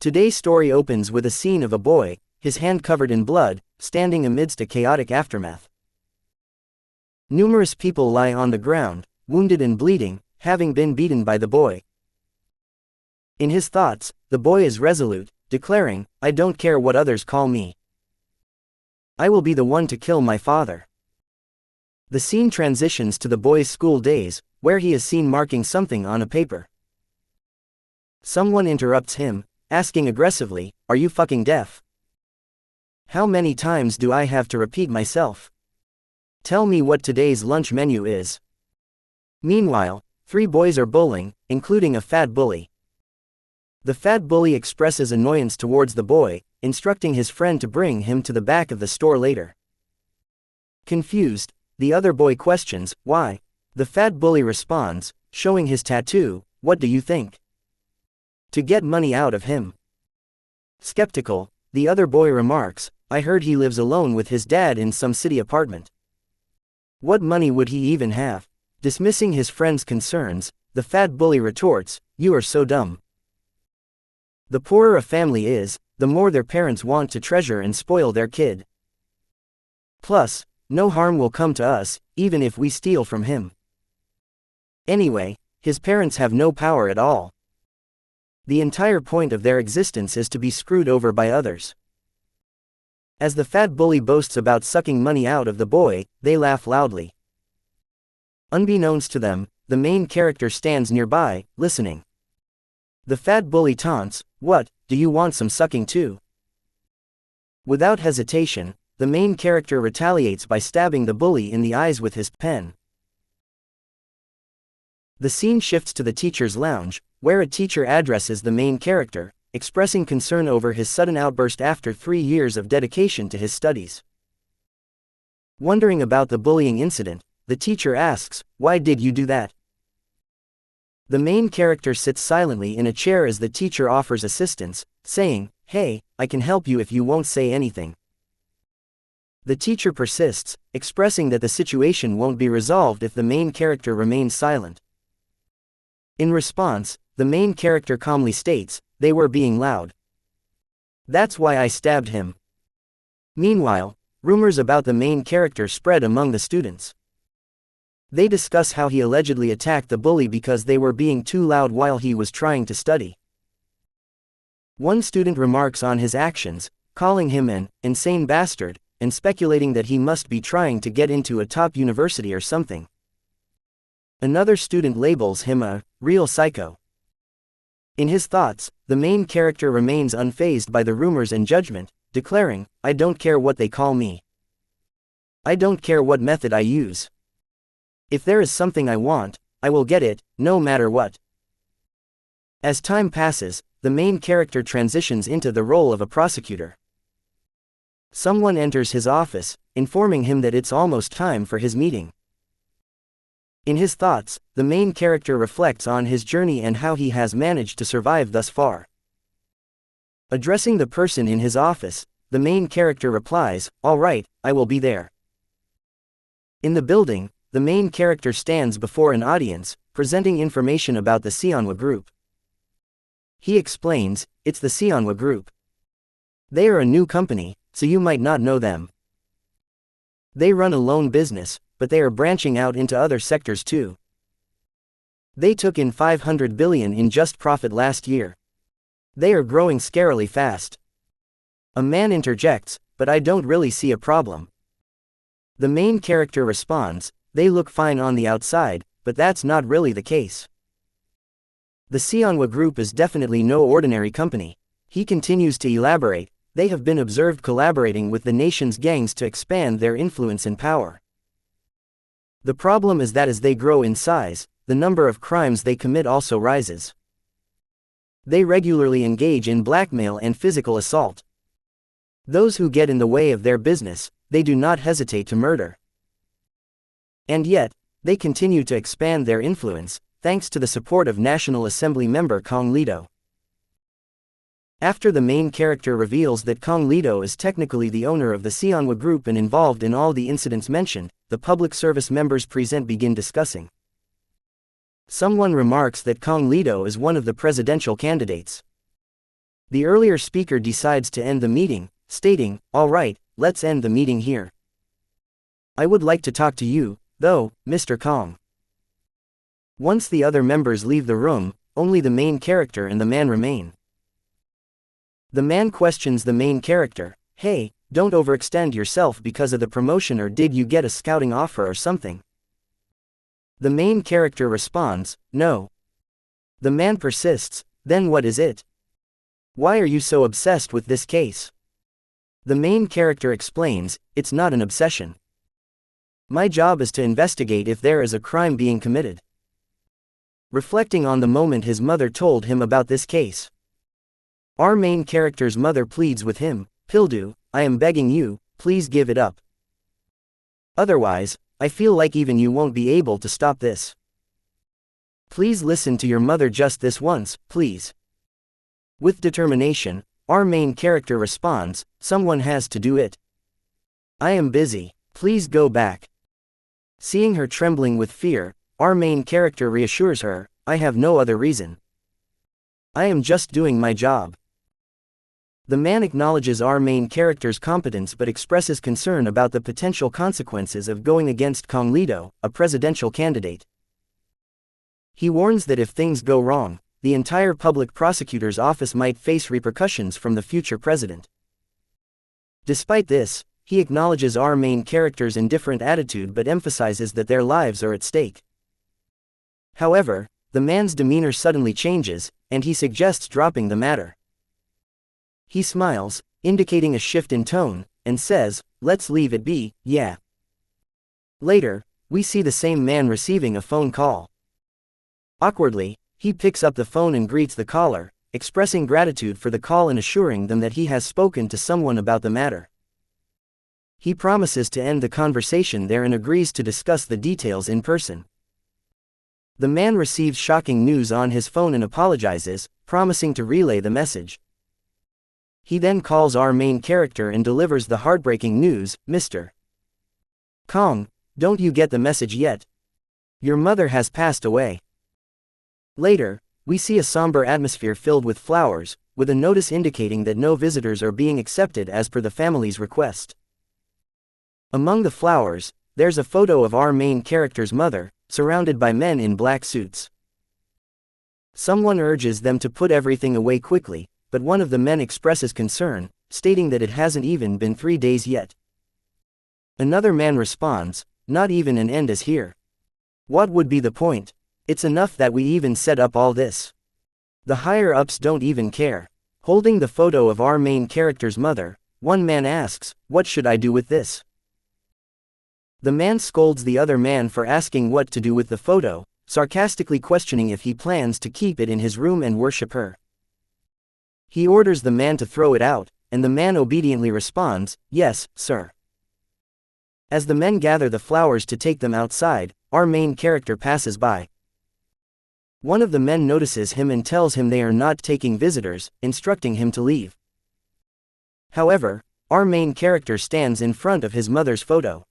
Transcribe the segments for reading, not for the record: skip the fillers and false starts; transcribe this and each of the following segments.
Today's story opens with a scene of a boy, his hand covered in blood, standing amidst a chaotic aftermath. Numerous people lie on the ground, wounded and bleeding, having been beaten by the boy. In his thoughts, the boy is resolute, declaring, "I don't care what others call me. I will be the one to kill my father." The scene transitions to the boy's school days, where he is seen marking something on a paper. Someone interrupts him, asking aggressively, "Are you fucking deaf? How many times do I have to repeat myself? Tell me what today's lunch menu is." Meanwhile, 3 boys are bowling, including a fat bully. The fat bully expresses annoyance towards the boy, instructing his friend to bring him to the back of the store later. Confused, the other boy questions, "Why?" The fat bully responds, showing his tattoo, "What do you think? To get money out of him." Skeptical, the other boy remarks, "I heard he lives alone with his dad in some city apartment. What money would he even have?" Dismissing his friend's concerns, the fat bully retorts, "You are so dumb. The poorer a family is, the more their parents want to treasure and spoil their kid. Plus, no harm will come to us, even if we steal from him. Anyway, his parents have no power at all. The entire point of their existence is to be screwed over by others." As the fat bully boasts about sucking money out of the boy, they laugh loudly. Unbeknownst to them, the main character stands nearby, listening. The fat bully taunts, "What, do you want some sucking too?" Without hesitation, the main character retaliates by stabbing the bully in the eyes with his pen. The scene shifts to the teacher's lounge, where a teacher addresses the main character, expressing concern over his sudden outburst after 3 years of dedication to his studies. Wondering about the bullying incident, the teacher asks, "Why did you do that?" The main character sits silently in a chair as the teacher offers assistance, saying, "Hey, I can help you if you won't say anything." The teacher persists, expressing that the situation won't be resolved if the main character remains silent. In response, the main character calmly states, "They were being loud. That's why I stabbed him." Meanwhile, rumors about the main character spread among the students. They discuss how he allegedly attacked the bully because they were being too loud while he was trying to study. One student remarks on his actions, calling him an insane bastard, and speculating that he must be trying to get into a top university or something. Another student labels him a real psycho. In his thoughts, the main character remains unfazed by the rumors and judgment, declaring, "I don't care what they call me. I don't care what method I use. If there is something I want, I will get it, no matter what." As time passes, the main character transitions into the role of a prosecutor. Someone enters his office, informing him that it's almost time for his meeting. In his thoughts, the main character reflects on his journey and how he has managed to survive thus far. Addressing the person in his office, the main character replies, "All right, I will be there." In the building, the main character stands before an audience, presenting information about the Seonhwa Group. He explains, "It's the Seonhwa Group. They are a new company, so you might not know them. They run a loan business, but they are branching out into other sectors too. They took in 500 billion in just profit last year. They are growing scarily fast." A man interjects, "But I don't really see a problem." The main character responds, "They look fine on the outside, but that's not really the case. The Seonhwa Group is definitely no ordinary company." He continues to elaborate, "They have been observed collaborating with the nation's gangs to expand their influence and power. The problem is that as they grow in size, the number of crimes they commit also rises. They regularly engage in blackmail and physical assault. Those who get in the way of their business, they do not hesitate to murder. And yet, they continue to expand their influence, thanks to the support of National Assembly member Kang Pildu." After the main character reveals that Kang Pildu is technically the owner of the Seonhwa Group and involved in all the incidents mentioned, the public service members present begin discussing. Someone remarks that Kang Pildu is one of the presidential candidates. The earlier speaker decides to end the meeting, stating, "All right, let's end the meeting here. I would like to talk to you, though, Mr. Kang." Once the other members leave the room, only the main character and the man remain. The man questions the main character, "Hey, don't overextend yourself because of the promotion, or did you get a scouting offer or something?" The main character responds, "No." The man persists, "Then what is it? Why are you so obsessed with this case?" The main character explains, "It's not an obsession. My job is to investigate if there is a crime being committed." Reflecting on the moment his mother told him about this case, our main character's mother pleads with him, "Pildu, I am begging you, please give it up. Otherwise, I feel like even you won't be able to stop this. Please listen to your mother just this once, please." With determination, our main character responds, "Someone has to do it. I am busy, please go back." Seeing her trembling with fear, our main character reassures her, "I have no other reason. I am just doing my job." The man acknowledges our main character's competence but expresses concern about the potential consequences of going against Kang Pildu, a presidential candidate. He warns that if things go wrong, the entire public prosecutor's office might face repercussions from the future president. Despite this, he acknowledges our main character's indifferent attitude but emphasizes that their lives are at stake. However, the man's demeanor suddenly changes, and he suggests dropping the matter. He smiles, indicating a shift in tone, and says, "Let's leave it be, yeah." Later, we see the same man receiving a phone call. Awkwardly, he picks up the phone and greets the caller, expressing gratitude for the call and assuring them that he has spoken to someone about the matter. He promises to end the conversation there and agrees to discuss the details in person. The man receives shocking news on his phone and apologizes, promising to relay the message. He then calls our main character and delivers the heartbreaking news, "Mr. Kang, don't you get the message yet? Your mother has passed away." Later, we see a somber atmosphere filled with flowers, with a notice indicating that no visitors are being accepted as per the family's request. Among the flowers, there's a photo of our main character's mother, surrounded by men in black suits. Someone urges them to put everything away quickly, but one of the men expresses concern, stating that it hasn't even been 3 days yet. Another man responds, "Not even an end is here. What would be the point? It's enough that we even set up all this. The higher-ups don't even care." Holding the photo of our main character's mother, one man asks, "What should I do with this?" The man scolds the other man for asking what to do with the photo, sarcastically questioning if he plans to keep it in his room and worship her. He orders the man to throw it out, and the man obediently responds, "Yes, sir." As the men gather the flowers to take them outside, our main character passes by. One of the men notices him and tells him they are not taking visitors, instructing him to leave. However, our main character stands in front of his mother's photo.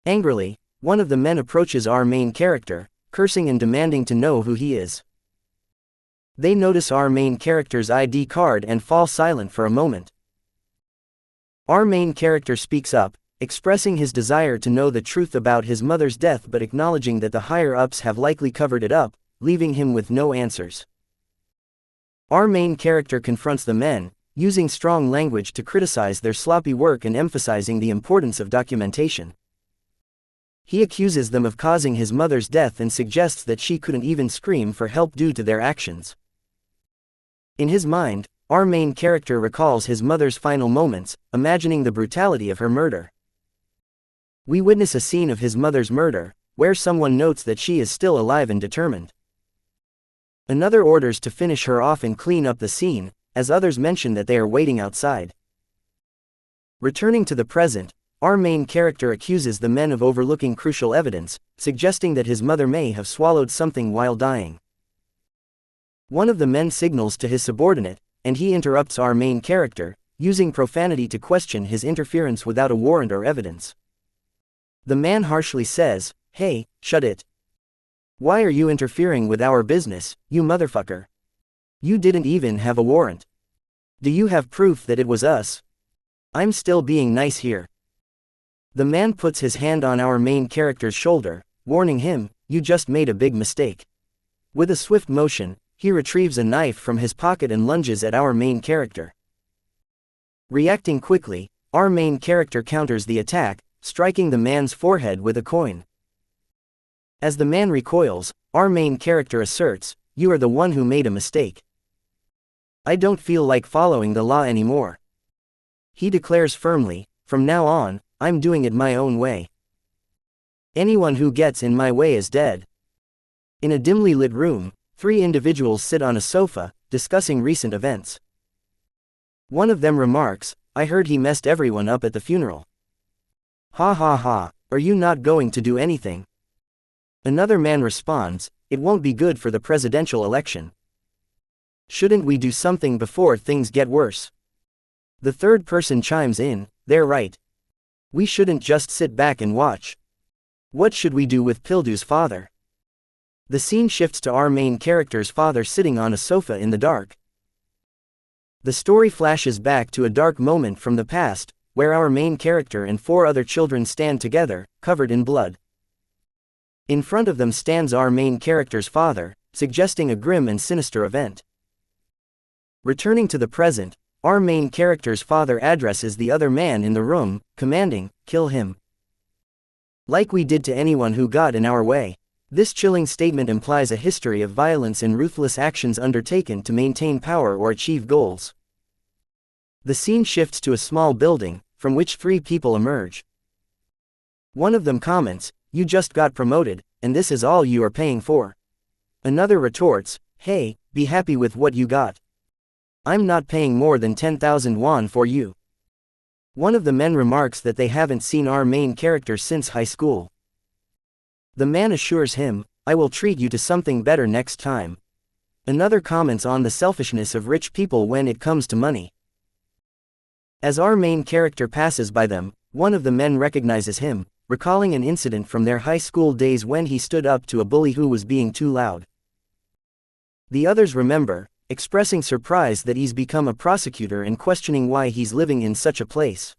Angrily, one of the men approaches our main character, cursing and demanding to know who he is. They notice our main character's ID card and fall silent for a moment. Our main character speaks up, expressing his desire to know the truth about his mother's death but acknowledging that the higher-ups have likely covered it up, leaving him with no answers. Our main character confronts the men, using strong language to criticize their sloppy work and emphasizing the importance of documentation. He accuses them of causing his mother's death and suggests that she couldn't even scream for help due to their actions. In his mind, our main character recalls his mother's final moments, imagining the brutality of her murder. We witness a scene of his mother's murder, where someone notes that she is still alive and determined. Another orders to finish her off and clean up the scene, as others mention that they are waiting outside. Returning to the present, our main character accuses the men of overlooking crucial evidence, suggesting that his mother may have swallowed something while dying. One of the men signals to his subordinate, and he interrupts our main character, using profanity to question his interference without a warrant or evidence. The man harshly says, "Hey, shut it. Why are you interfering with our business, you motherfucker?" You didn't even have a warrant. Do you have proof that it was us? I'm still being nice here. The man puts his hand on our main character's shoulder, warning him, you just made a big mistake. With a swift motion, he retrieves a knife from his pocket and lunges at our main character. Reacting quickly, our main character counters the attack, striking the man's forehead with a coin. As the man recoils, our main character asserts, you are the one who made a mistake. I don't feel like following the law anymore. He declares firmly, from now on, I'm doing it my own way. Anyone who gets in my way is dead. In a dimly lit room, 3 individuals sit on a sofa, discussing recent events. One of them remarks, I heard he messed everyone up at the funeral. Ha ha ha, are you not going to do anything? Another man responds, it won't be good for the presidential election. Shouldn't we do something before things get worse? The third person chimes in, they're right. We shouldn't just sit back and watch. What should we do with Pildu's father? The scene shifts to our main character's father sitting on a sofa in the dark. The story flashes back to a dark moment from the past, where our main character and 4 other children stand together, covered in blood. In front of them stands our main character's father, suggesting a grim and sinister event. Returning to the present, our main character's father addresses the other man in the room, commanding, kill him. Like we did to anyone who got in our way. This chilling statement implies a history of violence and ruthless actions undertaken to maintain power or achieve goals. The scene shifts to a small building, from which 3 people emerge. One of them comments, you just got promoted, and this is all you are paying for. Another retorts, hey, be happy with what you got. I'm not paying more than 10,000 won for you. One of the men remarks that they haven't seen our main character since high school. The man assures him, I will treat you to something better next time. Another comments on the selfishness of rich people when it comes to money. As our main character passes by them, one of the men recognizes him, recalling an incident from their high school days when he stood up to a bully who was being too loud. The others remember, expressing surprise that he's become a prosecutor and questioning why he's living in such a place.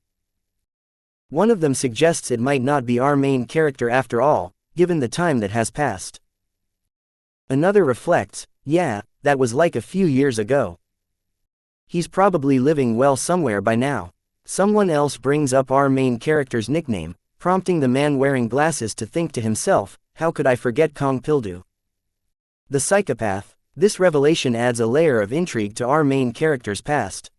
One of them suggests it might not be our main character after all, given the time that has passed. Another reflects, yeah, that was like a few years ago. He's probably living well somewhere by now. Someone else brings up our main character's nickname, prompting the man wearing glasses to think to himself, how could I forget Kang Pildu? The psychopath. This revelation adds a layer of intrigue to our main character's past.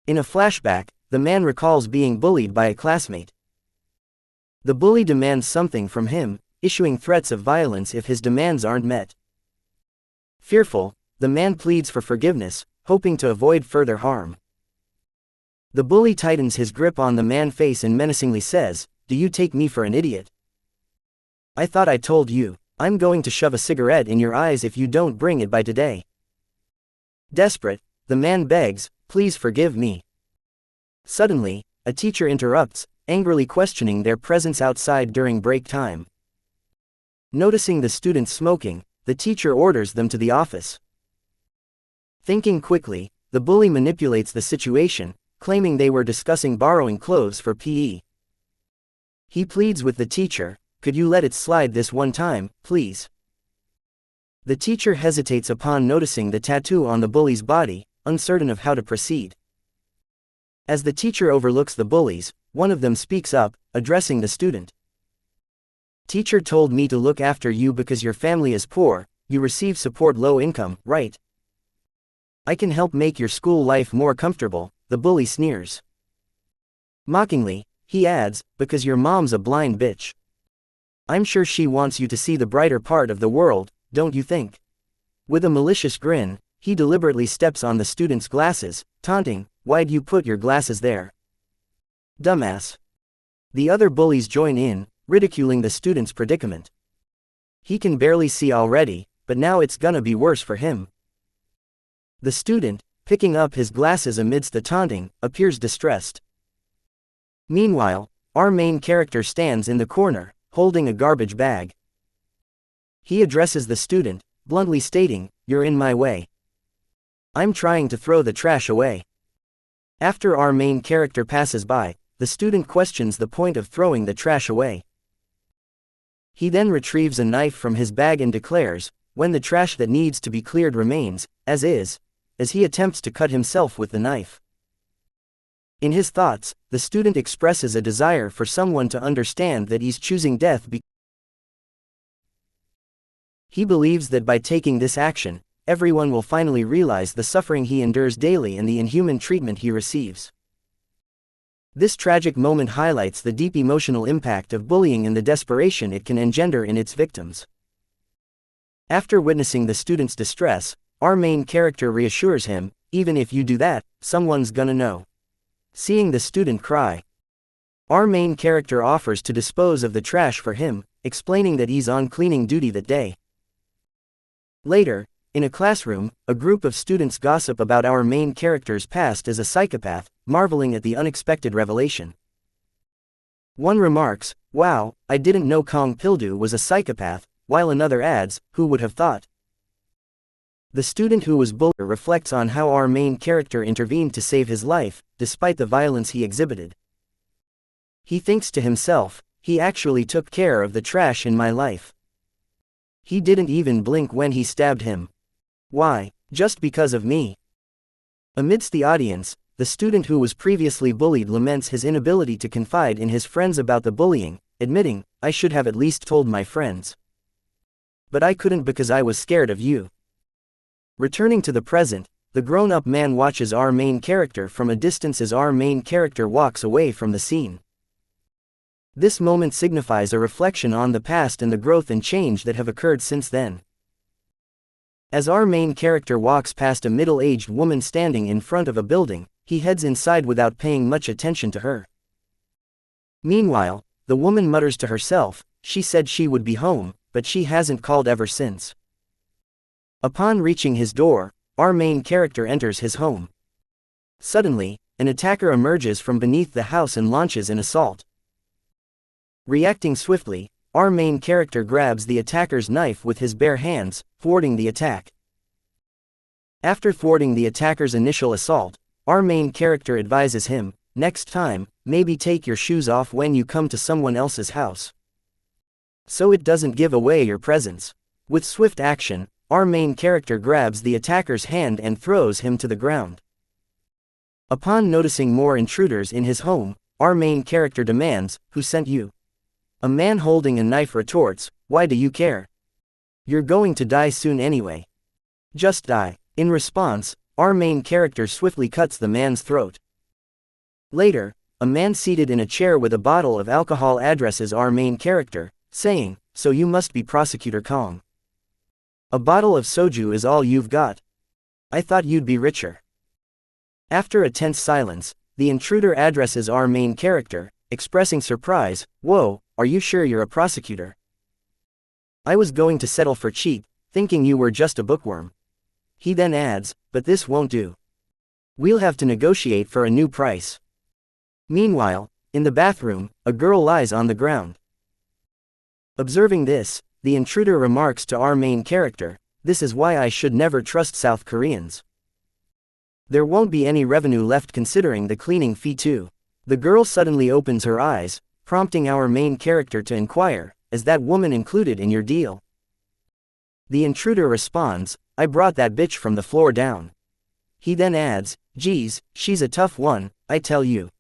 In a flashback, the man recalls being bullied by a classmate. The bully demands something from him, issuing threats of violence if his demands aren't met. Fearful, the man pleads for forgiveness, hoping to avoid further harm. The bully tightens his grip on the man's face and menacingly says, do you take me for an idiot? I thought I told you. I'm going to shove a cigarette in your eyes if you don't bring it by today. Desperate, the man begs, please forgive me. Suddenly, a teacher interrupts, angrily questioning their presence outside during break time. Noticing the students smoking, the teacher orders them to the office. Thinking quickly, the bully manipulates the situation, claiming they were discussing borrowing clothes for PE. He pleads with the teacher, could you let it slide this one time, please? The teacher hesitates upon noticing the tattoo on the bully's body, uncertain of how to proceed. As the teacher overlooks the bullies, one of them speaks up, addressing the student. Teacher told me to look after you because your family is poor, you receive support low income, right? I can help make your school life more comfortable, the bully sneers. Mockingly, he adds, because your mom's a blind bitch. I'm sure she wants you to see the brighter part of the world, don't you think? With a malicious grin, he deliberately steps on the student's glasses, taunting, why'd you put your glasses there? Dumbass. The other bullies join in, ridiculing the student's predicament. He can barely see already, but now it's gonna be worse for him. The student, picking up his glasses amidst the taunting, appears distressed. Meanwhile, our main character stands in the corner, holding a garbage bag. He addresses the student, bluntly stating, you're in my way. I'm trying to throw the trash away. After our main character passes by, the student questions the point of throwing the trash away. He then retrieves a knife from his bag and declares, when the trash that needs to be cleared remains, as is, as he attempts to cut himself with the knife. In his thoughts, the student expresses a desire for someone to understand that he's choosing death because he believes that by taking this action, everyone will finally realize the suffering he endures daily and the inhuman treatment he receives. This tragic moment highlights the deep emotional impact of bullying and the desperation it can engender in its victims. After witnessing the student's distress, our main character reassures him, even if you do that, someone's gonna know. Seeing the student cry, our main character offers to dispose of the trash for him, explaining that he's on cleaning duty that day. Later, in a classroom, a group of students gossip about our main character's past as a psychopath, marveling at the unexpected revelation. One remarks, "Wow, I didn't know Kang Pildu was a psychopath," while another adds, "Who would have thought?" The student who was bullied reflects on how our main character intervened to save his life, despite the violence he exhibited. He thinks to himself, "He actually took care of the trash in my life. He didn't even blink when he stabbed him. Why? Just because of me." Amidst the audience, the student who was previously bullied laments his inability to confide in his friends about the bullying, admitting, "I should have at least told my friends. But I couldn't because I was scared of you." Returning to the present, the grown-up man watches our main character from a distance as our main character walks away from the scene. This moment signifies a reflection on the past and the growth and change that have occurred since then. As our main character walks past a middle-aged woman standing in front of a building, he heads inside without paying much attention to her. Meanwhile, the woman mutters to herself, "She said she would be home, but she hasn't called ever since." Upon reaching his door, our main character enters his home. Suddenly, an attacker emerges from beneath the house and launches an assault. Reacting swiftly, our main character grabs the attacker's knife with his bare hands, thwarting the attack. After thwarting the attacker's initial assault, our main character advises him, "Next time, maybe take your shoes off when you come to someone else's house, so it doesn't give away your presence." With swift action, our main character grabs the attacker's hand and throws him to the ground. Upon noticing more intruders in his home, our main character demands, "Who sent you?" A man holding a knife retorts, "Why do you care? You're going to die soon anyway. Just die." In response, our main character swiftly cuts the man's throat. Later, a man seated in a chair with a bottle of alcohol addresses our main character, saying, "So you must be Prosecutor Kang. A bottle of soju is all you've got. I thought you'd be richer." After a tense silence, the intruder addresses our main character, expressing surprise, "Whoa, are you sure you're a prosecutor? I was going to settle for cheap, thinking you were just a bookworm." He then adds, "But this won't do. We'll have to negotiate for a new price." Meanwhile, in the bathroom, a girl lies on the ground. Observing this, the intruder remarks to our main character, "This is why I should never trust South Koreans. There won't be any revenue left considering the cleaning fee too." The girl suddenly opens her eyes, prompting our main character to inquire, "Is that woman included in your deal?" The intruder responds, "I brought that bitch from the floor down." He then adds, "Geez, she's a tough one, I tell you."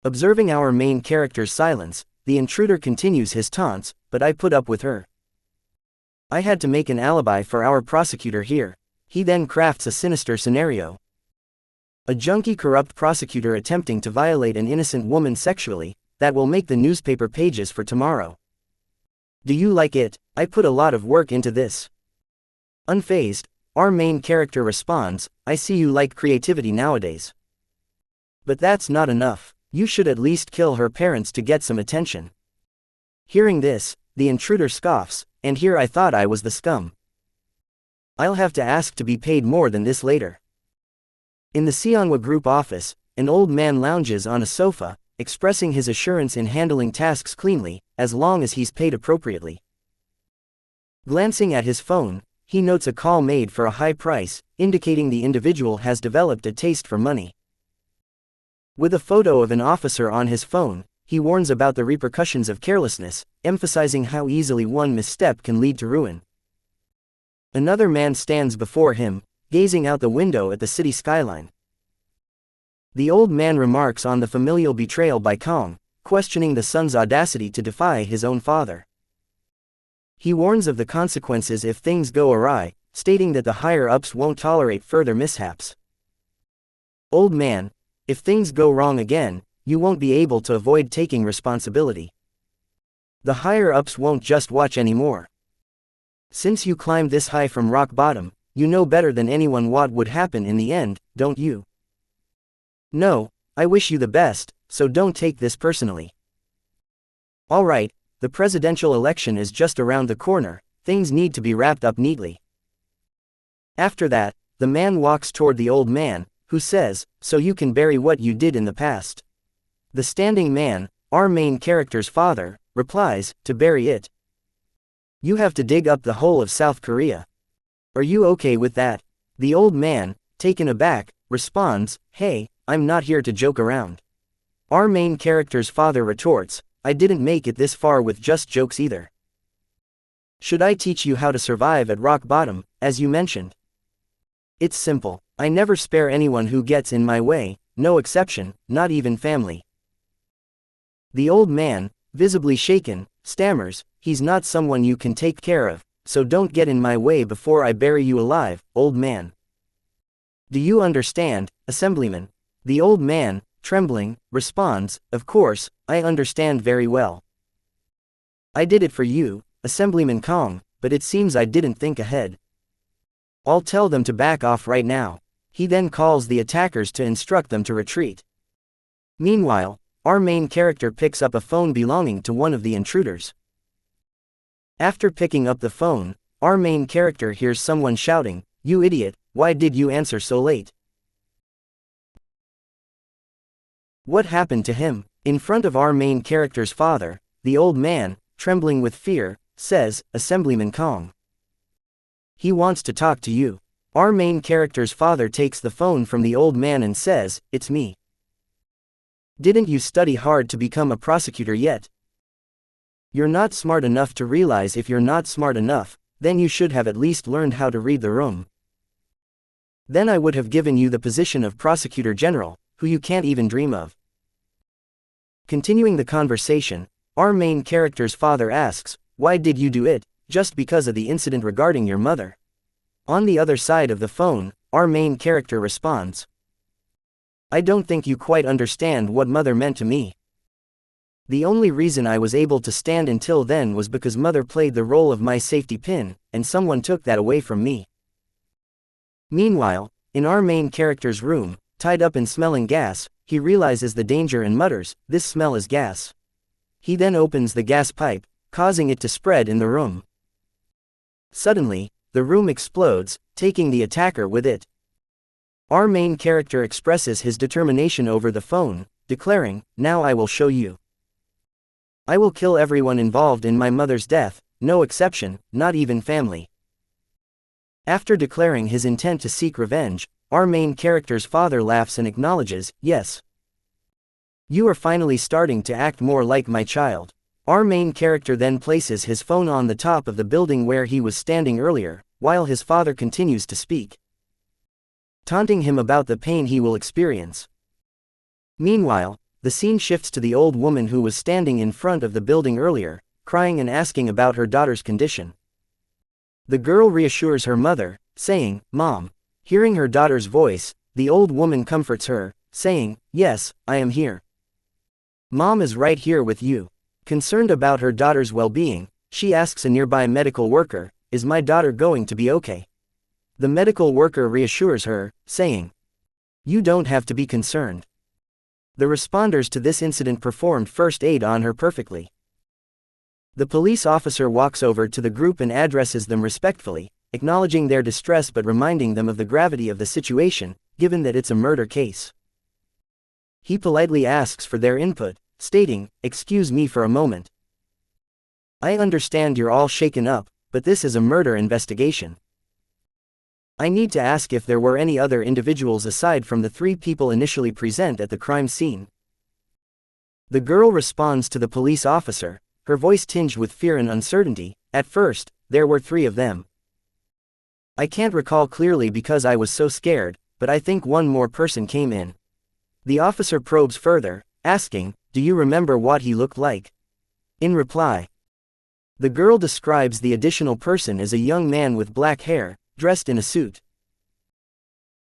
Observing our main character's silence, the intruder continues his taunts, "But I put up with her. I had to make an alibi for our prosecutor here." He then crafts a sinister scenario. A junkie corrupt prosecutor attempting to violate an innocent woman sexually, that will make the newspaper pages for tomorrow. Do you like it? I put a lot of work into this. Unfazed, our main character responds, "I see you like creativity nowadays. But that's not enough. You should at least kill her parents to get some attention." Hearing this, the intruder scoffs, "And here I thought I was the scum. I'll have to ask to be paid more than this later." In the Seonhwa Group office, an old man lounges on a sofa, expressing his assurance in handling tasks cleanly, as long as he's paid appropriately. Glancing at his phone, he notes a call made for a high price, indicating the individual has developed a taste for money. With a photo of an officer on his phone, he warns about the repercussions of carelessness, emphasizing how easily one misstep can lead to ruin. Another man stands before him, gazing out the window at the city skyline. The old man remarks on the familial betrayal by Kang, questioning the son's audacity to defy his own father. He warns of the consequences if things go awry, stating that the higher-ups won't tolerate further mishaps. Old man, if things go wrong again, you won't be able to avoid taking responsibility. The higher-ups won't just watch anymore. Since you climbed this high from rock bottom, you know better than anyone what would happen in the end, don't you? No, I wish you the best, so don't take this personally. Alright, the presidential election is just around the corner, things need to be wrapped up neatly. After that, the man walks toward the old man, who says, so you can bury what you did in the past. The standing man, our main character's father, replies, to bury it. You have to dig up the whole of South Korea. Are you okay with that? The old man, taken aback, responds, hey, I'm not here to joke around. Our main character's father retorts, I didn't make it this far with just jokes either. Should I teach you how to survive at rock bottom, as you mentioned? It's simple, I never spare anyone who gets in my way, no exception, not even family. The old man, visibly shaken, stammers, he's not someone you can take care of, so don't get in my way before I bury you alive, old man. Do you understand, Assemblyman? The old man, trembling, responds, of course, I understand very well. I did it for you, Assemblyman Kang, but it seems I didn't think ahead. I'll tell them to back off right now. He then calls the attackers to instruct them to retreat. Meanwhile, our main character picks up a phone belonging to one of the intruders. After picking up the phone, our main character hears someone shouting, you idiot, why did you answer so late? What happened to him? In front of our main character's father, the old man, trembling with fear, says, Assemblyman Kang. He wants to talk to you. Our main character's father takes the phone from the old man and says, it's me. Didn't you study hard to become a prosecutor yet? You're not smart enough to realize if you're not smart enough, then you should have at least learned how to read the room. Then I would have given you the position of prosecutor general, who you can't even dream of. Continuing the conversation, our main character's father asks, why did you do it, just because of the incident regarding your mother? On the other side of the phone, our main character responds, I don't think you quite understand what mother meant to me. The only reason I was able to stand until then was because mother played the role of my safety pin, and someone took that away from me. Meanwhile, in our main character's room, tied up in smelling gas, he realizes the danger and mutters, this smell is gas. He then opens the gas pipe, causing it to spread in the room. Suddenly, the room explodes, taking the attacker with it. Our main character expresses his determination over the phone, declaring, now I will show you. I will kill everyone involved in my mother's death, no exception, not even family. After declaring his intent to seek revenge, our main character's father laughs and acknowledges, yes. You are finally starting to act more like my child. Our main character then places his phone on the top of the building where he was standing earlier, while his father continues to speak, taunting him about the pain he will experience. Meanwhile, the scene shifts to the old woman who was standing in front of the building earlier, crying and asking about her daughter's condition. The girl reassures her mother, saying, Mom. Hearing her daughter's voice, the old woman comforts her, saying, yes, I am here. Mom is right here with you. Concerned about her daughter's well-being, she asks a nearby medical worker, is my daughter going to be okay? The medical worker reassures her, saying, you don't have to be concerned. The responders to this incident performed first aid on her perfectly. The police officer walks over to the group and addresses them respectfully, acknowledging their distress but reminding them of the gravity of the situation, given that it's a murder case. He politely asks for their input, stating, excuse me for a moment. I understand you're all shaken up, but this is a murder investigation. I need to ask if there were any other individuals aside from the 3 people initially present at the crime scene. The girl responds to the police officer, her voice tinged with fear and uncertainty. At first, there were 3 of them. I can't recall clearly because I was so scared, but I think one more person came in. The officer probes further, asking, "Do you remember what he looked like?" In reply, the girl describes the additional person as a young man with black hair, dressed in a suit.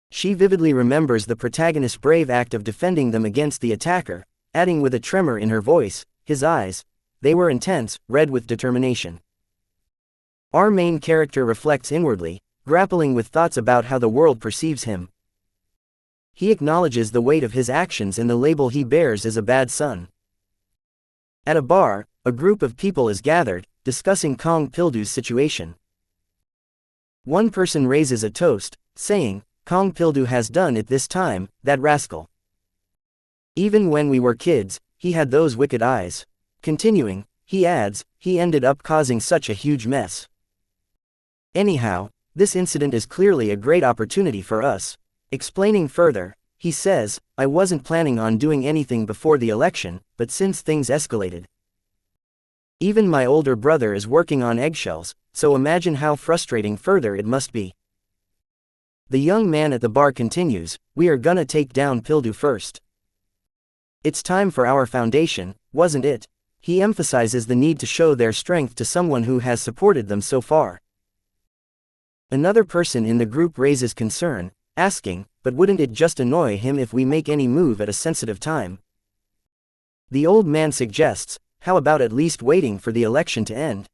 She vividly remembers the protagonist's brave act of defending them against the attacker, adding with a tremor in her voice, his eyes, they were intense, red with determination. Our main character reflects inwardly, grappling with thoughts about how the world perceives him. He acknowledges the weight of his actions and the label he bears as a bad son. At a bar, a group of people is gathered, discussing Kang Pildu's situation. One person raises a toast, saying, "Kang Pildu has done it this time, that rascal. Even when we were kids, he had those wicked eyes." Continuing, he adds, "He ended up causing such a huge mess. Anyhow, this incident is clearly a great opportunity for us." Explaining further, he says, "I wasn't planning on doing anything before the election, but since things escalated. Even my older brother is working on eggshells, so imagine how frustrating further it must be." The young man at the bar continues, "We are gonna take down Pildu first. It's time for our foundation, wasn't it?" He emphasizes the need to show their strength to someone who has supported them so far. Another person in the group raises concern, asking, "But wouldn't it just annoy him if we make any move at a sensitive time?" The old man suggests, "How about at least waiting for the election to end?"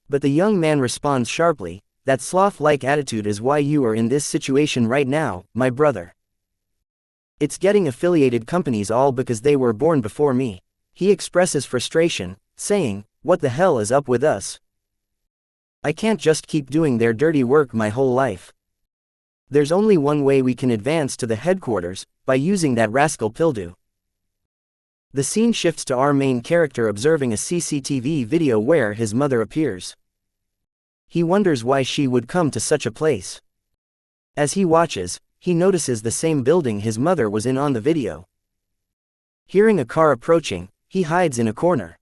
But the young man responds sharply, "That sloth-like attitude is why you are in this situation right now, my brother. It's getting affiliated companies all because they were born before me." He expresses frustration, saying, "What the hell is up with us? I can't just keep doing their dirty work my whole life. There's only one way we can advance to the headquarters, by using that rascal Pildu." The scene shifts to our main character observing a CCTV video where his mother appears. He wonders why she would come to such a place. As he watches, he notices the same building his mother was in on the video. Hearing a car approaching, he hides in a corner.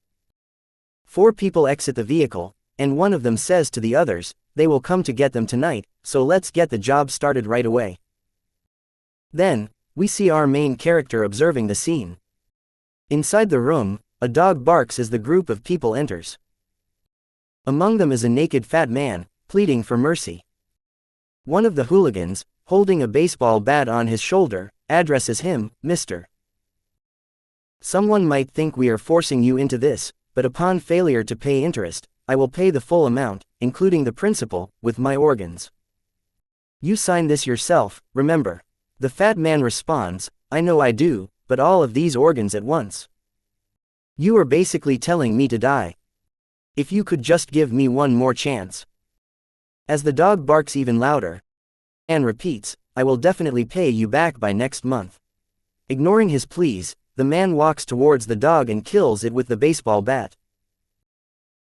4 people exit the vehicle, and one of them says to the others, "They will come to get them tonight, so let's get the job started right away." Then, we see our main character observing the scene. Inside the room, a dog barks as the group of people enters. Among them is a naked fat man, pleading for mercy. One of the hooligans, holding a baseball bat on his shoulder, addresses him, "Mr. Someone might think we are forcing you into this, but upon failure to pay interest, I will pay the full amount, including the principal, with my organs. You sign this yourself, remember." The fat man responds, "I know I do, but all of these organs at once. You are basically telling me to die. If you could just give me one more chance." As the dog barks even louder, and repeats, "I will definitely pay you back by next month." Ignoring his pleas, the man walks towards the dog and kills it with the baseball bat.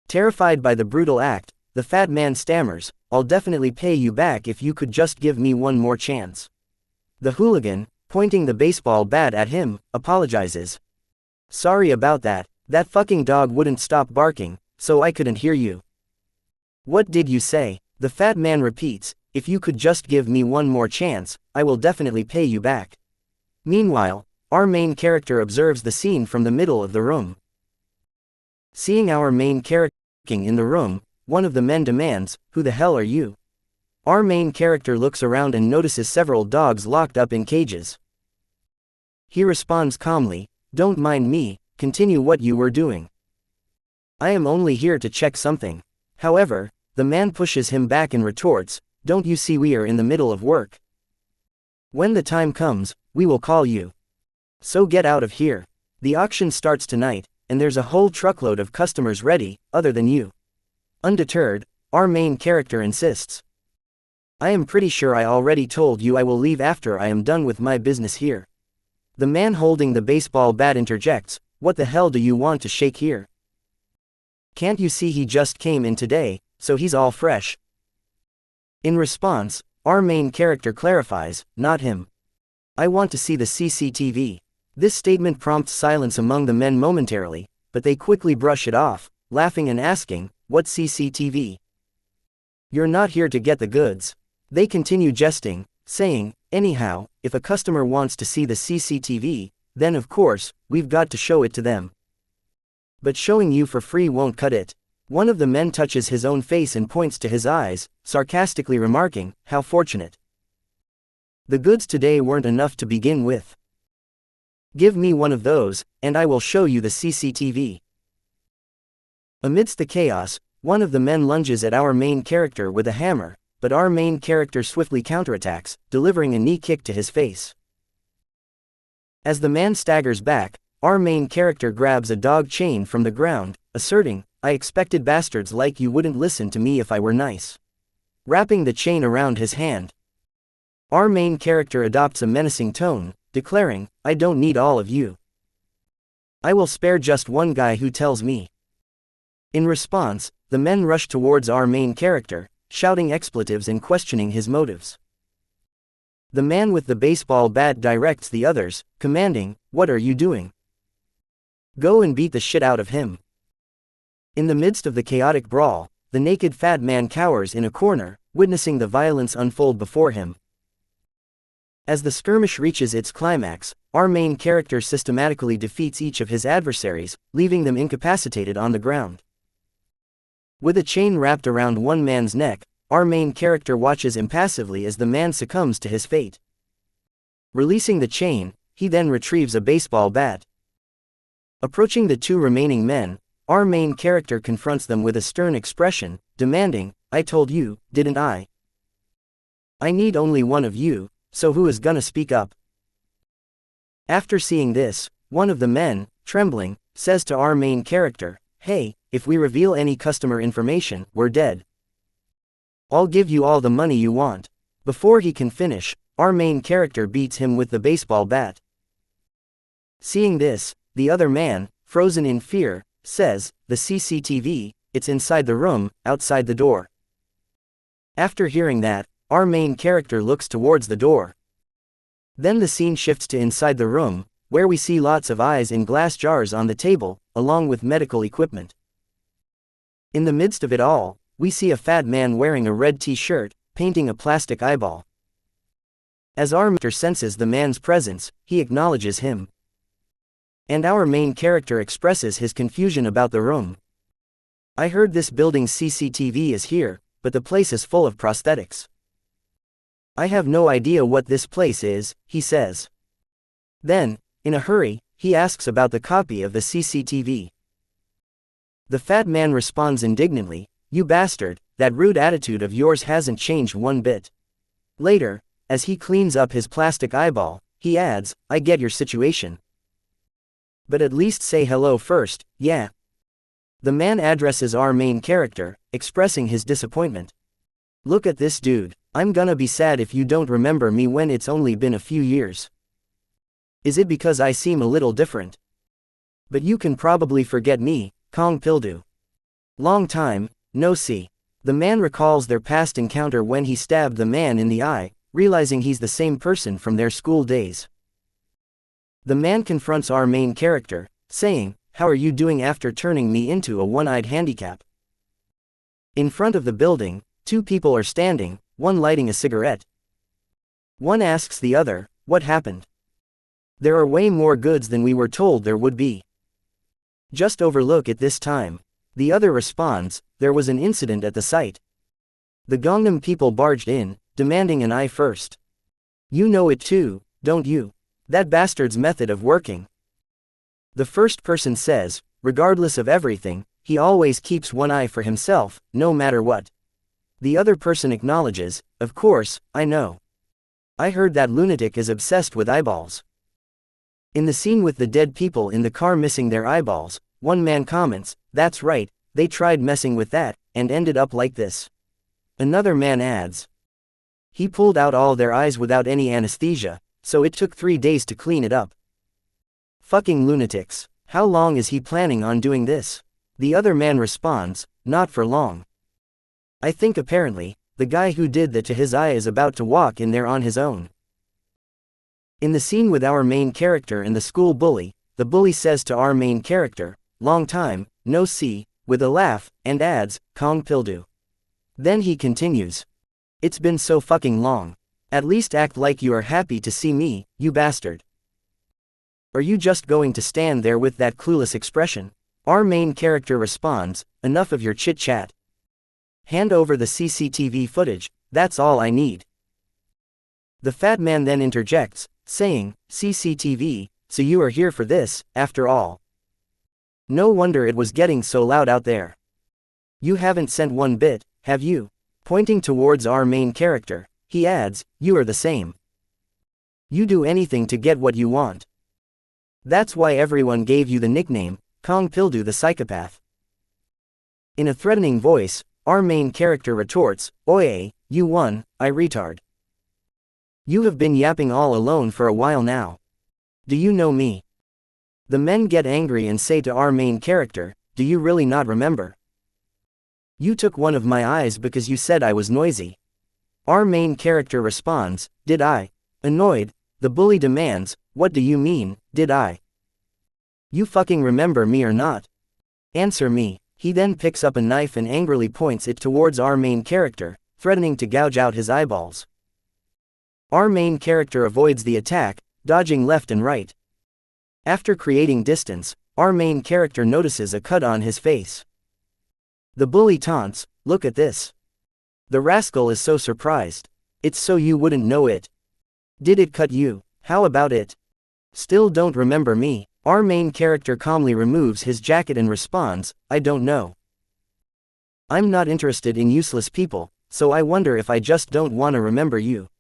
Terrified by the brutal act, the fat man stammers, "I'll definitely pay you back if you could just give me one more chance." The hooligan, pointing the baseball bat at him, apologizes. "Sorry about that, that fucking dog wouldn't stop barking, so I couldn't hear you." "What did you say?" The fat man repeats, "If you could just give me one more chance, I will definitely pay you back." Meanwhile, our main character observes the scene from the middle of the room. Seeing our main character in the room, one of the men demands, "Who the hell are you?" Our main character looks around and notices several dogs locked up in cages. He responds calmly, "Don't mind me, continue what you were doing. I am only here to check something." However, the man pushes him back and retorts, "Don't you see we are in the middle of work? When the time comes, we will call you. So get out of here. The auction starts tonight, and there's a whole truckload of customers ready, other than you." Undeterred, our main character insists, "I am pretty sure I already told you I will leave after I am done with my business here." The man holding the baseball bat interjects, "What the hell do you want to shake here? Can't you see he just came in today, so he's all fresh?" In response, our main character clarifies, not him. I want to see the CCTV. This statement prompts silence among the men momentarily, but they quickly brush it off, laughing and asking, what CCTV? You're not here to get the goods. They continue jesting, saying, anyhow, if a customer wants to see the CCTV, then of course, we've got to show it to them. But showing you for free won't cut it. One of the men touches his own face and points to his eyes, sarcastically remarking, how fortunate. The goods today weren't enough to begin with. Give me one of those, and I will show you the CCTV. Amidst the chaos, one of the men lunges at our main character with a hammer, but our main character swiftly counterattacks, delivering a knee kick to his face. As the man staggers back, our main character grabs a dog chain from the ground, asserting, I expected bastards like you wouldn't listen to me if I were nice. Wrapping the chain around his hand, our main character adopts a menacing tone, declaring, I don't need all of you. I will spare just one guy who tells me. In response, the men rush towards our main character, shouting expletives and questioning his motives. The man with the baseball bat directs the others, commanding, what are you doing? Go and beat the shit out of him. In the midst of the chaotic brawl, the naked fat man cowers in a corner, witnessing the violence unfold before him. As the skirmish reaches its climax, our main character systematically defeats each of his adversaries, leaving them incapacitated on the ground. With a chain wrapped around one man's neck, our main character watches impassively as the man succumbs to his fate. Releasing the chain, he then retrieves a baseball bat. Approaching the two remaining men, our main character confronts them with a stern expression, demanding, I told you, didn't I? I need only one of you, so who is gonna speak up? After seeing this, one of the men, trembling, says to our main character, hey, if we reveal any customer information, we're dead. I'll give you all the money you want. Before he can finish, our main character beats him with the baseball bat. Seeing this, the other man, frozen in fear, says, the CCTV, it's inside the room, outside the door. After hearing that, our main character looks towards the door. Then the scene shifts to inside the room, where we see lots of eyes in glass jars on the table, along with medical equipment. In the midst of it all, we see a fat man wearing a red t-shirt, painting a plastic eyeball. As our main character senses the man's presence, he acknowledges him. And our main character expresses his confusion about the room. I heard this building's CCTV is here, but the place is full of prosthetics. I have no idea what this place is, he says. Then, in a hurry, he asks about the copy of the CCTV. The fat man responds indignantly, you bastard, that rude attitude of yours hasn't changed one bit. Later, as he cleans up his plastic eyeball, he adds, I get your situation. But at least say hello first, yeah. The man addresses our main character, expressing his disappointment. Look at this dude, I'm gonna be sad if you don't remember me when it's only been a few years. Is it because I seem a little different? But you can probably forget me, Kang Pildu. Long time, no see. The man recalls their past encounter when he stabbed the man in the eye, realizing he's the same person from their school days. The man confronts our main character, saying, how are you doing after turning me into a one-eyed handicap? In front of the building, two people are standing, one lighting a cigarette. One asks the other, what happened? There are way more goods than we were told there would be. Just overlook it this time. The other responds, there was an incident at the site. The Gangnam people barged in, demanding an eye first. You know it too, don't you? That bastard's method of working. The first person says, regardless of everything, he always keeps one eye for himself, no matter what. The other person acknowledges, of course, I know. I heard that lunatic is obsessed with eyeballs. In the scene with the dead people in the car missing their eyeballs, one man comments, that's right, they tried messing with that, and ended up like this. Another man adds, he pulled out all their eyes without any anesthesia, so it took 3 days to clean it up. Fucking lunatics. How long is he planning on doing this? The other man responds, not for long. I think apparently, the guy who did that to his eye is about to walk in there on his own. In the scene with our main character and the school bully, the bully says to our main character, "Long time, no see," with a laugh, and adds, "Kang Pildu." Then he continues, "It's been so fucking long. At least act like you are happy to see me, you bastard. Are you just going to stand there with that clueless expression?" Our main character responds, "Enough of your chit-chat. Hand over the CCTV footage, that's all I need." The fat man then interjects, saying, "CCTV, so you are here for this, after all. No wonder it was getting so loud out there. You haven't sent one bit, have you?" Pointing towards our main character, he adds, "You are the same. You do anything to get what you want. That's why everyone gave you the nickname, Kang Pildu the psychopath." In a threatening voice, our main character retorts, "Oye, you won, I retard. You have been yapping all alone for a while now. Do you know me?" The men get angry and say to our main character, "Do you really not remember? You took one of my eyes because you said I was noisy." Our main character responds, "Did I?" Annoyed, the bully demands, "What do you mean, did I? You fucking remember me or not? Answer me." He then picks up a knife and angrily points it towards our main character, threatening to gouge out his eyeballs. Our main character avoids the attack, dodging left and right. After creating distance, our main character notices a cut on his face. The bully taunts, "Look at this." The rascal is so surprised. "It's so you wouldn't know it. Did it cut you? How about it? Still don't remember me?" Our main character calmly removes his jacket and responds, "I don't know. I'm not interested in useless people, so I wonder if I just don't wanna remember you.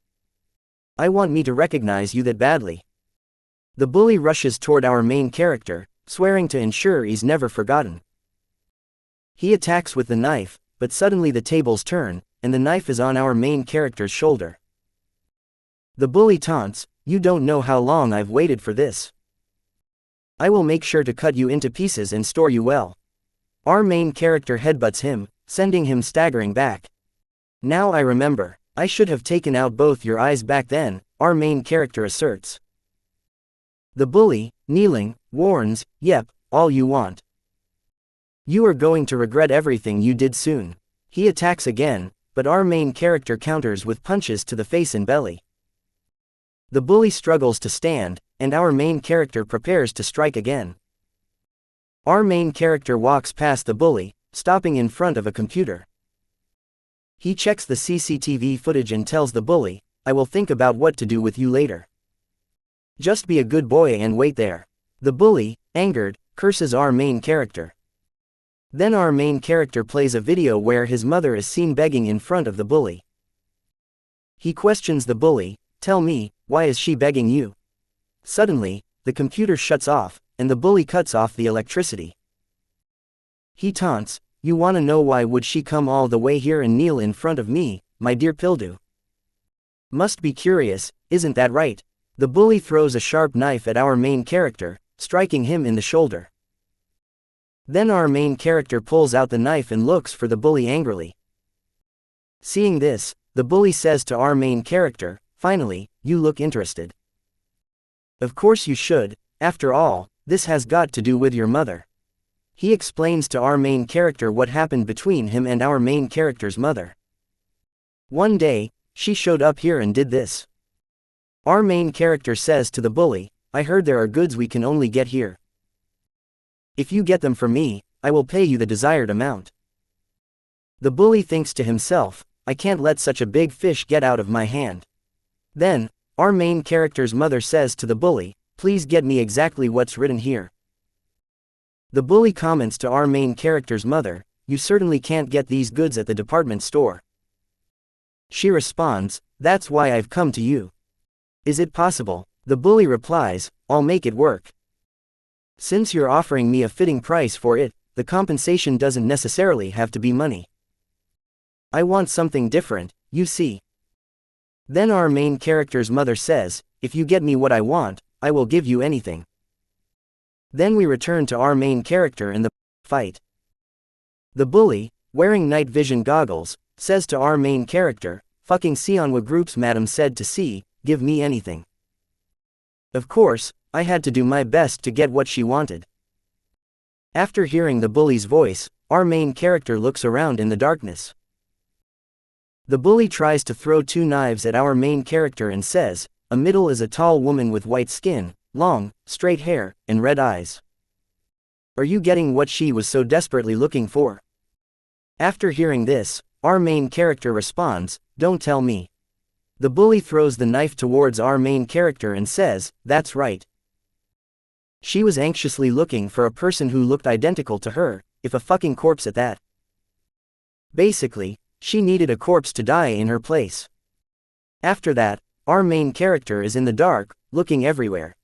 I want me to recognize you that badly." The bully rushes toward our main character, swearing to ensure he's never forgotten. He attacks with the knife, but suddenly the tables turn, and the knife is on our main character's shoulder. The bully taunts, "You don't know how long I've waited for this. I will make sure to cut you into pieces and store you well." Our main character headbutts him, sending him staggering back. "Now I remember. I should have taken out both your eyes back then," our main character asserts. The bully, kneeling, warns, "Yep, all you want. You are going to regret everything you did soon." He attacks again, but our main character counters with punches to the face and belly. The bully struggles to stand, and our main character prepares to strike again. Our main character walks past the bully, stopping in front of a computer. He checks the CCTV footage and tells the bully, "I will think about what to do with you later. Just be a good boy and wait there." The bully, angered, curses our main character. Then our main character plays a video where his mother is seen begging in front of the bully. He questions the bully, "Tell me, why is she begging you?" Suddenly, the computer shuts off, and the bully cuts off the electricity. He taunts, "You wanna know why would she come all the way here and kneel in front of me, my dear Pildu? Must be curious, isn't that right?" The bully throws a sharp knife at our main character, striking him in the shoulder. Then our main character pulls out the knife and looks for the bully angrily. Seeing this, the bully says to our main character, "Finally, you look interested. Of course you should, after all, this has got to do with your mother." He explains to our main character what happened between him and our main character's mother. "One day, she showed up here and did this." Our main character says to the bully, "I heard there are goods we can only get here. If you get them for me, I will pay you the desired amount." The bully thinks to himself, "I can't let such a big fish get out of my hand." Then, our main character's mother says to the bully, "Please get me exactly what's written here." The bully comments to our main character's mother, "You certainly can't get these goods at the department store." She responds, "That's why I've come to you." "Is it possible?" The bully replies, "I'll make it work. Since you're offering me a fitting price for it, the compensation doesn't necessarily have to be money. I want something different, you see." Then our main character's mother says, "If you get me what I want, I will give you anything." Then we return to our main character in the fight. The bully, wearing night vision goggles, says to our main character, fucking Seonhwa Group's madam said to see, give me anything. Of course, I had to do my best to get what she wanted. After hearing the bully's voice, our main character looks around in the darkness. The bully tries to throw 2 knives at our main character and says, a middle is a tall woman with white skin, long, straight hair, and red eyes. Are you getting what she was so desperately looking for? After hearing this, our main character responds, don't tell me. The bully throws the knife towards our main character and says, that's right. She was anxiously looking for a person who looked identical to her, if a fucking corpse at that. Basically, she needed a corpse to die in her place. After that, our main character is in the dark, looking everywhere.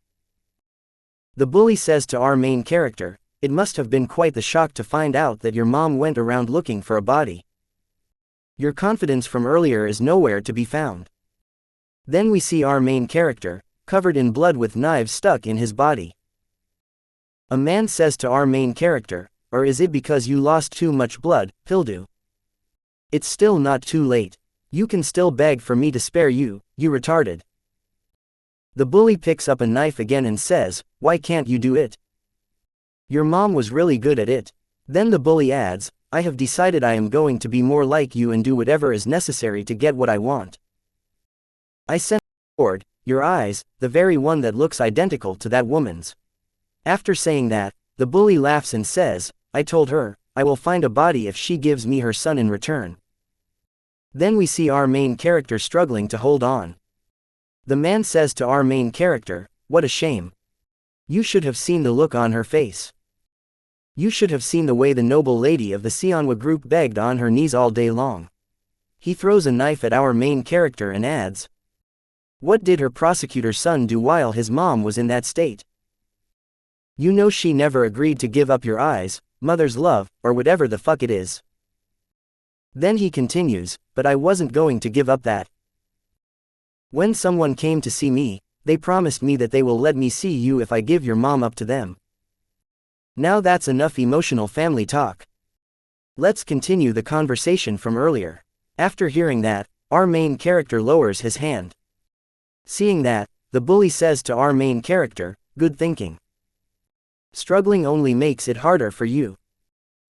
The bully says to our main character, it must have been quite the shock to find out that your mom went around looking for a body. Your confidence from earlier is nowhere to be found. Then we see our main character, covered in blood with knives stuck in his body. A man says to our main character, or is it because you lost too much blood, Pildu? It's still not too late. You can still beg for me to spare you, you retarded. The bully picks up a knife again and says, why can't you do it? Your mom was really good at it. Then the bully adds, I have decided I am going to be more like you and do whatever is necessary to get what I want. I sent forward your eyes, the very one that looks identical to that woman's. After saying that, the bully laughs and says, I told her, I will find a body if she gives me her son in return. Then we see our main character struggling to hold on. The man says to our main character, what a shame. You should have seen the look on her face. You should have seen the way the noble lady of the Seonhwa Group begged on her knees all day long. He throws a knife at our main character and adds, what did her prosecutor's son do while his mom was in that state? You know she never agreed to give up your eyes, mother's love, or whatever the fuck it is. Then he continues, but I wasn't going to give up that. When someone came to see me, they promised me that they will let me see you if I give your mom up to them. Now that's enough emotional family talk. Let's continue the conversation from earlier. After hearing that, our main character lowers his hand. Seeing that, the bully says to our main character, good thinking. Struggling only makes it harder for you.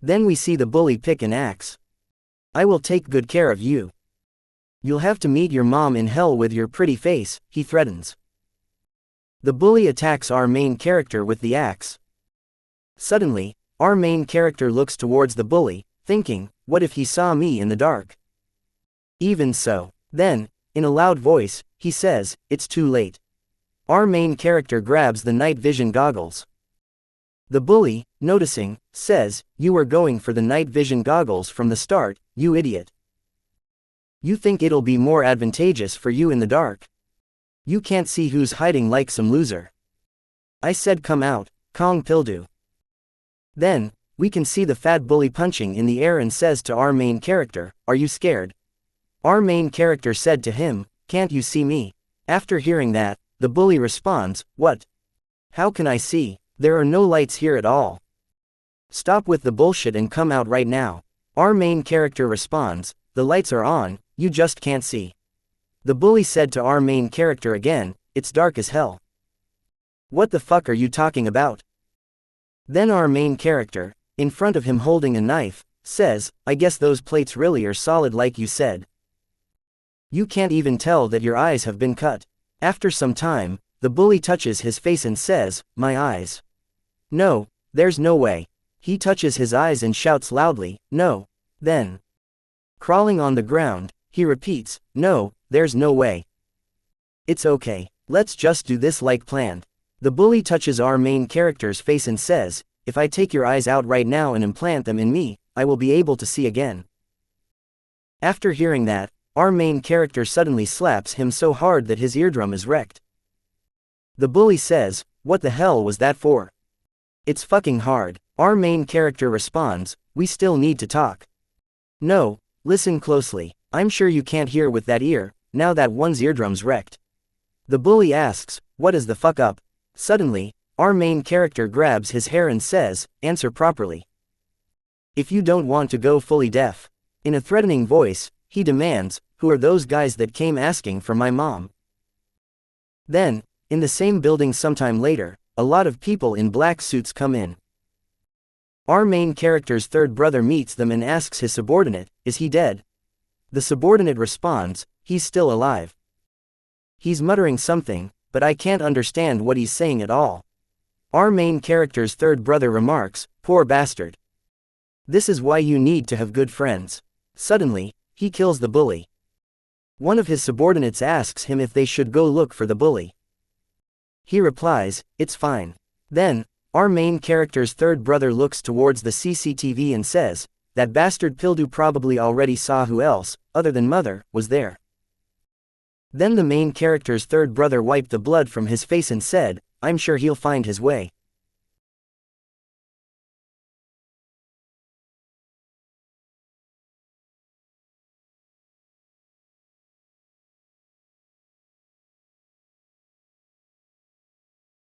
Then we see the bully pick an axe. I will take good care of you. You'll have to meet your mom in hell with your pretty face, he threatens. The bully attacks our main character with the axe. Suddenly, our main character looks towards the bully, thinking, what if he saw me in the dark? Even so. Then, in a loud voice, he says, it's too late. Our main character grabs the night vision goggles. The bully, noticing, says, you were going for the night vision goggles from the start, you idiot. You think it'll be more advantageous for you in the dark? You can't see who's hiding like some loser. I said come out, Kang Pildu. Then, we can see the fat bully punching in the air and says to our main character, are you scared? Our main character said to him, can't you see me? After hearing that, the bully responds, what? How can I see? There are no lights here at all. Stop with the bullshit and come out right now. Our main character responds, the lights are on, you just can't see. The bully said to our main character again, it's dark as hell. What the fuck are you talking about? Then our main character, in front of him holding a knife, says, I guess those plates really are solid like you said. You can't even tell that your eyes have been cut. After some time, the bully touches his face and says, my eyes. No, there's no way. He touches his eyes and shouts loudly, no. Then, crawling on the ground, he repeats, no, there's no way. It's okay, let's just do this like planned. The bully touches our main character's face and says, if I take your eyes out right now and implant them in me, I will be able to see again. After hearing that, our main character suddenly slaps him so hard that his eardrum is wrecked. The bully says, what the hell was that for? It's fucking hard. Our main character responds, we still need to talk. No, listen closely, I'm sure you can't hear with that ear, now that one's eardrum's wrecked. The bully asks, what is the fuck up? Suddenly, our main character grabs his hair and says, answer properly. If you don't want to go fully deaf. In a threatening voice, he demands, "Who are those guys that came asking for my mom?" Then, in the same building sometime later, a lot of people in black suits come in. Our main character's third brother meets them and asks his subordinate, "Is he dead?" The subordinate responds, "He's still alive. He's muttering something, but I can't understand what he's saying at all." Our main character's third brother remarks, "Poor bastard. This is why you need to have good friends." Suddenly, he kills the bully. One of his subordinates asks him if they should go look for the bully. He replies, "It's fine." Then, our main character's third brother looks towards the CCTV and says, "That bastard Pildu probably already saw who else, other than mother, was there." Then the main character's third brother wiped the blood from his face and said, "I'm sure he'll find his way."